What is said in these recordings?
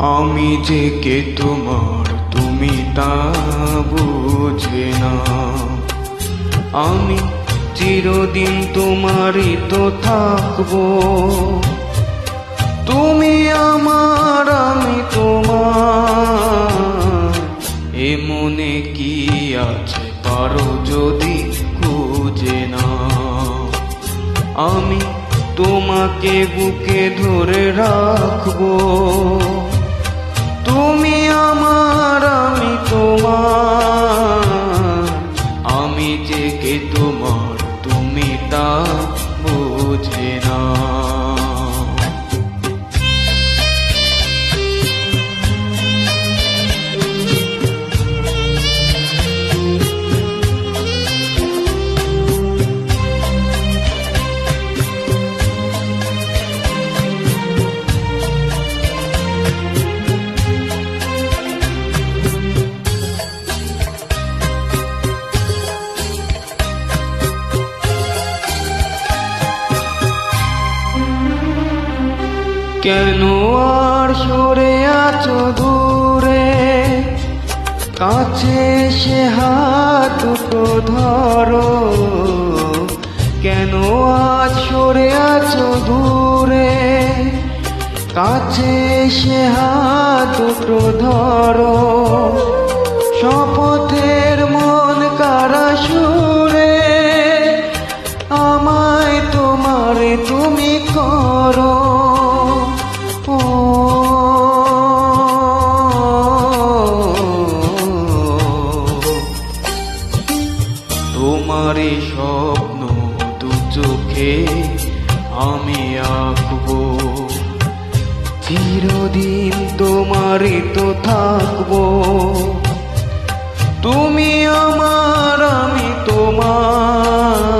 আমি যে কে তোমার তুমি তা বুঝে না। আমি চিরদিন তোমারই তো থাকবো। তুমি আমার আমি তোমার, এ মনে কি আছে পারো যদি খুঁজে না। আমি তোমাকে বুকে ধরে রাখবো। তুমি আমার আমি তোমার, আমি যে কে তোমার তুমি তা বুঝে না। কেন আর সরে আছো দূরে, কাছে সে হাত দুটো ধরো। কেন আজ সরে আছো দূরে, কাছে সে হাত দুটো ধরো। শপথের মন কারা সুরে, আমায় তোমারে তুমি করো। তোমারই স্বপ্ন দু চোখে আমি আঁকবো। চিরদিন তোমারই তো থাকবো। তুমি আমার আমি তোমার,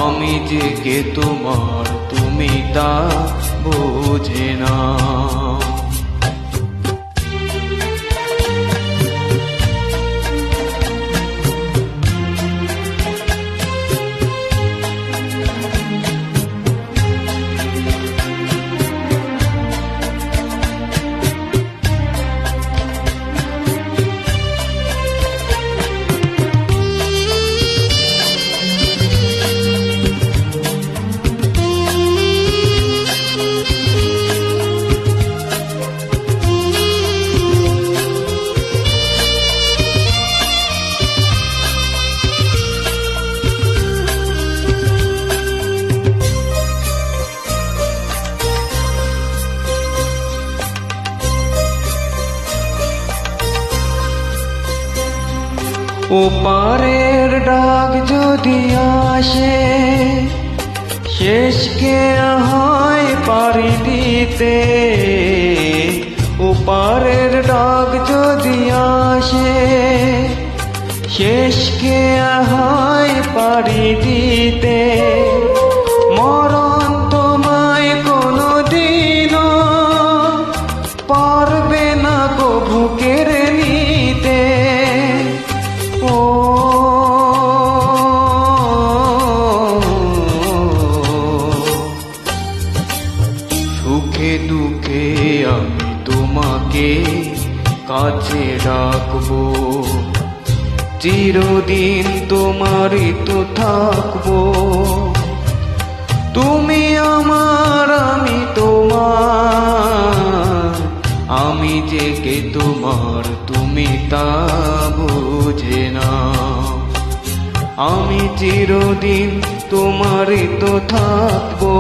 আমি যে কে তোমার তুমি তা বোঝে না। ওপারের ডাক যদি আসে, শেষকে হয় পাড়ি দিতে। ওপারের ডাক যদি আসে, শেষকে হয় পাড়ি দিতে। মরণ তোমায় কোনো দিনও পারবে না গো বুকের নিতে। সুখে দুঃখে আমি তোমাকে কাছে রাখবো। চিরদিন তোমারই তো থাকবো। তুমি আমার আমি তোমার, আমি যে কে তোমার তুমি তা বুঝে না। আমি চিরদিন তোমারই তো থাকবো।